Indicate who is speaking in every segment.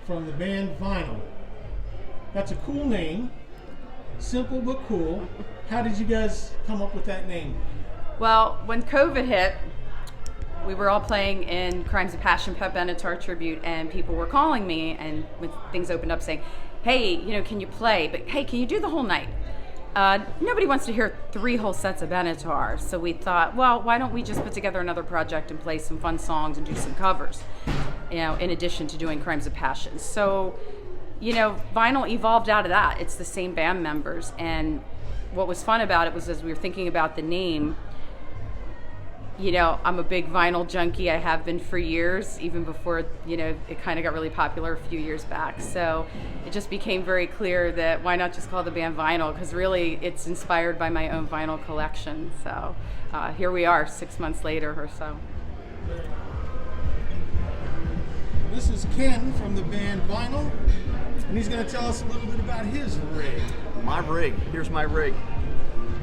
Speaker 1: from the band Vinyl. That's a cool name. Simple but cool. How did you guys come up with that name?
Speaker 2: Well, when COVID hit, we were all playing in Crimes of Passion, Pat Benatar tribute, and people were calling me, and when things opened up, saying, hey, can you play? But hey, can you do the whole night? Nobody wants to hear 3 whole sets of Benatar, so we thought, well, why don't we just put together another project and play some fun songs and do some covers, in addition to doing Crimes of Passion. So, Vinyl evolved out of that. It's the same band members, and what was fun about it was as we were thinking about the name, I'm a big vinyl junkie. I have been for years, even before, it kind of got really popular a few years back. So it just became very clear that why not just call the band Vinyl, because really it's inspired by my own vinyl collection. So here we are 6 months later or so.
Speaker 1: This is Ken from the band Vinyl, and he's going to tell us a little bit about his rig.
Speaker 3: My rig. Here's my rig.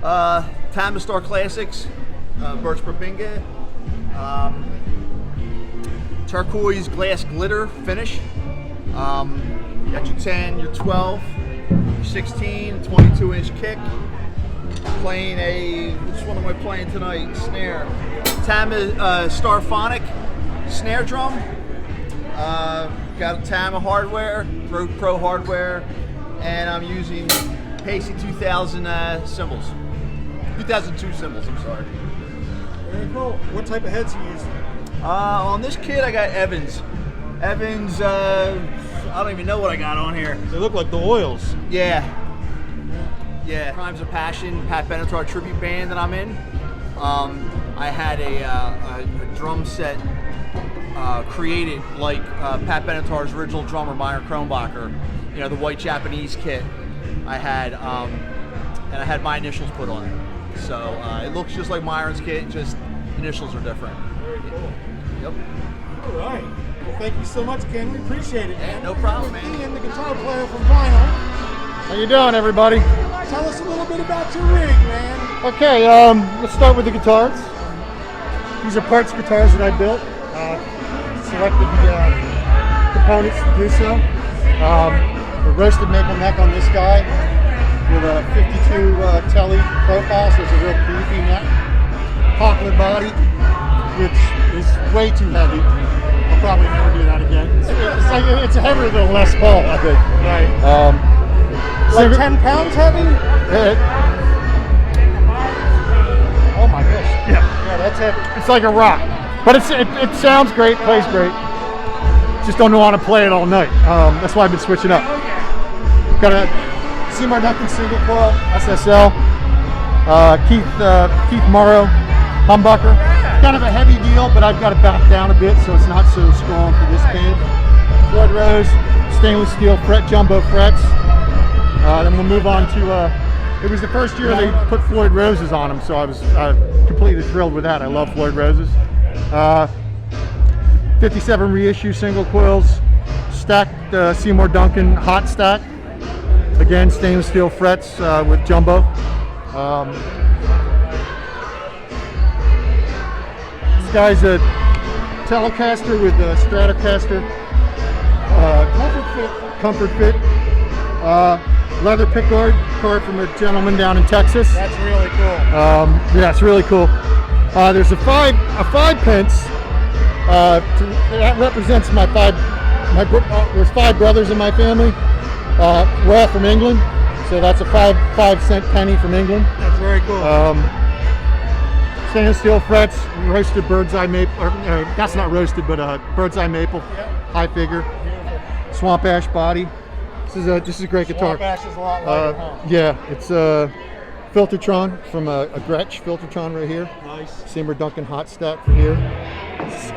Speaker 3: Time to Star Classics. Birch Babinga, turquoise glass glitter finish. Got your 10, your 12, your 16, 22-inch kick. Playing which one am I playing tonight? Snare. Tama Starphonic snare drum. Got Tama hardware, Pro hardware, and I'm using Pacey 2000 cymbals. 2002 cymbals, I'm sorry.
Speaker 1: Very cool. What type of heads are you using?
Speaker 3: On this kit, I got Evans. Evans, I don't even know what I got on here.
Speaker 1: They look like the oils.
Speaker 3: Yeah. Crimes of Passion, Pat Benatar tribute band that I'm in. I had a drum set created like Pat Benatar's original drummer, Myron Kronbacher. The white Japanese kit. I had, and I had my initials put on it. So it looks just like Myron's kit, just initials are different.
Speaker 1: Very cool.
Speaker 3: Yep.
Speaker 1: All right. Well, thank you so much, Ken. We appreciate it, man.
Speaker 3: No problem, man.
Speaker 1: Ian, the guitar player from Vinyl.
Speaker 4: How you doing, everybody?
Speaker 1: Tell us a little bit about your rig, man.
Speaker 4: Okay, let's start with the guitars. These are parts guitars that I built. Selected the components to do so. The roasted maple neck on this guy with a 52 Tele profile, so it's a real beefy neck. Poplar body, which is way too heavy. I'll probably never do that again. It's heavier than a Les Paul, I think.
Speaker 1: Right. Like 10 pounds heavy?
Speaker 4: Oh my gosh. Yeah, that's heavy. It's like a rock. But it sounds great, plays great. Just don't know how to play it all night. That's why I've been switching up. Got a Seymour Duncan single coil, SSL, Keith Morrow humbucker. Kind of a heavy deal, but I've got it back down a bit so it's not so strong for this band. Floyd Rose, stainless steel jumbo frets. Then we'll move on to, it was the first year they put Floyd Roses on them, so I was completely thrilled with that. I love Floyd Roses. 57 reissue single coils, stacked Seymour Duncan hot stack. Again, stainless steel frets with jumbo. This guy's a Telecaster with a Stratocaster comfort fit. Leather pickguard card from a gentleman down in Texas.
Speaker 1: That's really cool.
Speaker 4: Yeah, it's really cool. There's a 5 pence. That represents my five. There's 5 brothers in my family. We're all from England, so that's a 5-cent penny from England.
Speaker 1: That's very cool.
Speaker 4: Stainless steel frets, roasted bird's eye maple. That's not roasted, but bird's eye maple, high figure. Beautiful. Swamp ash body. This is a great guitar.
Speaker 1: Swamp ash is a lot lighter, huh?
Speaker 4: Yeah, it's a Filtertron from a Gretsch Filtertron right here.
Speaker 1: Nice.
Speaker 4: Seymour Duncan hot stack for here.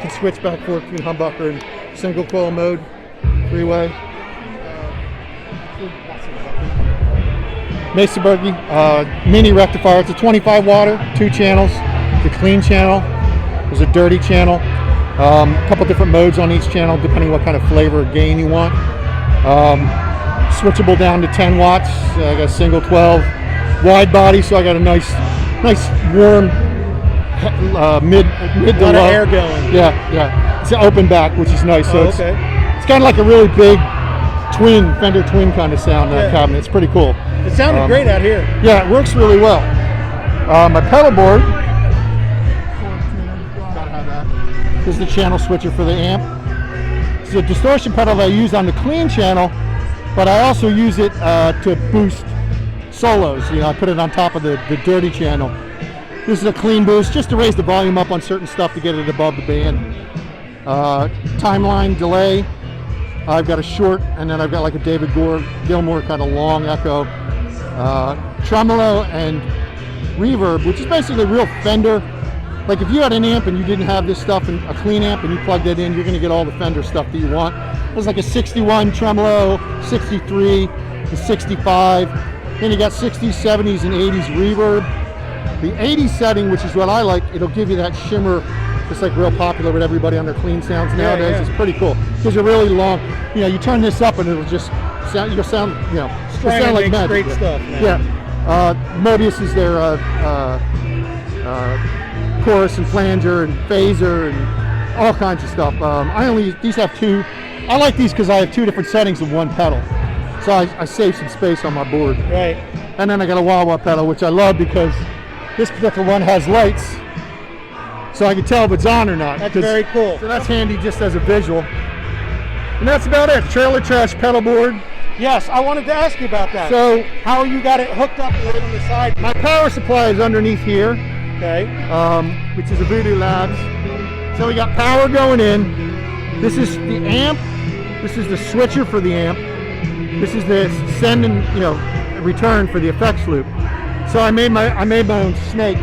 Speaker 4: Can switch back and forth between humbucker and single coil mode, 3-way. Mesa Boogie mini rectifier. It's a 25 water, 2 channels. The clean channel. There's a dirty channel. A couple different modes on each channel depending what kind of flavor or gain you want. Switchable down to 10 watts. I got a single 12 wide body, so I got a nice warm mid to low.
Speaker 1: Air going.
Speaker 4: Yeah. It's an open back, which is nice. So
Speaker 1: okay.
Speaker 4: It's kind of like a really big twin, Fender twin kind of sound, that cabinet. It's pretty cool.
Speaker 1: It sounded great out here.
Speaker 4: Yeah, it works really well. My pedal board, this is the channel switcher for the amp. It's a distortion pedal that I use on the clean channel, but I also use it to boost solos. You know, I put it on top of the dirty channel. This is a clean boost, just to raise the volume up on certain stuff to get it above the band. Timeline delay. I've got a short, and then I've got like a David Gilmour kind of long echo. Tremolo and reverb, which is basically real Fender. Like if you had an amp and you didn't have this stuff and a clean amp and you plugged it in, you're going to get all the Fender stuff that you want. There's like a 61 tremolo, 63, the 65. Then you got 60s, 70s, and 80s reverb. The 80s setting, which is what I like, it'll give you that shimmer. It's like real popular with everybody on their clean sounds nowadays. It's pretty cool. Gives you a really long, you know, you turn this up and it'll just sound, you'll sound, you know, it'll sound like magic.
Speaker 1: Great stuff, man.
Speaker 4: Yeah. Mobius is their chorus and flanger and phaser and all kinds of stuff. These have two. I like these because I have two different settings of one pedal. So I save some space on my board.
Speaker 1: Right.
Speaker 4: And then I got a wah-wah pedal, which I love because this particular one has lights, so I can tell if it's on or not.
Speaker 1: That's very cool.
Speaker 4: So that's handy just as a visual. And that's about it. Trailer Trash pedal board.
Speaker 1: Yes, I wanted to ask you about that.
Speaker 4: So
Speaker 1: how you got it hooked up right on the side?
Speaker 4: my power supply is underneath here,
Speaker 1: Okay.
Speaker 4: which is a Voodoo Labs. So we got power going in. This is the amp. This is the switcher for the amp. This is the send and, you know, return for the effects loop. So I made my own snake.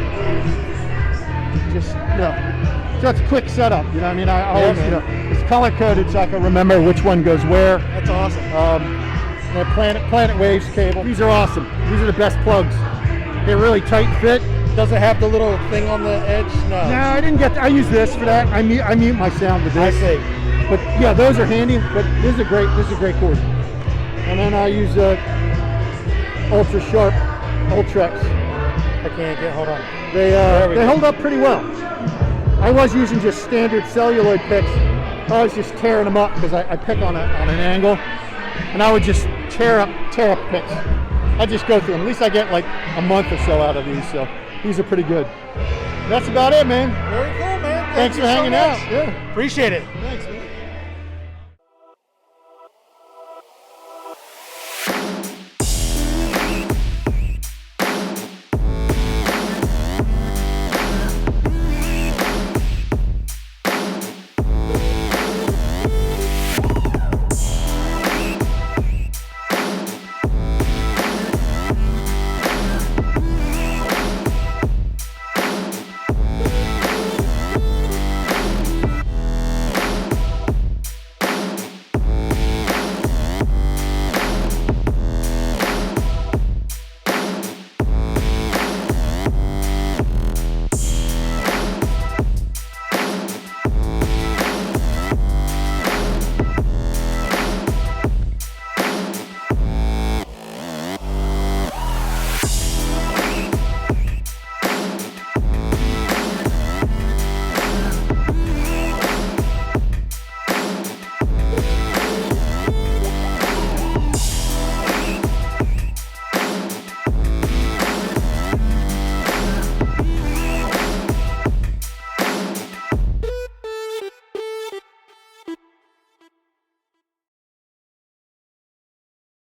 Speaker 4: Just, you know, so it's a quick setup. You know what I mean? I always, you know, it's color coded so I can remember which one goes where.
Speaker 1: That's awesome.
Speaker 4: The Planet Waves cable. These are awesome. These are the best plugs. They're really tight fit.
Speaker 1: Does it have the little thing on the edge? No.
Speaker 4: No, I didn't get. I use this for that. I mute my sound with this.
Speaker 1: I see.
Speaker 4: But yeah, those are handy. But this is a great cord. And then I use Ultra Sharp Ultrex.
Speaker 1: I can't get. Hold on.
Speaker 4: They hold up pretty well. I was using just standard celluloid picks. I was just tearing them up because I pick on an angle, and I would just tear up picks. I just go through them. At least I get like a month or so out of these. So these are pretty good. That's about it, man.
Speaker 1: Very cool, man.
Speaker 4: Thanks for hanging out. Yeah.
Speaker 1: Appreciate it.
Speaker 4: Thanks.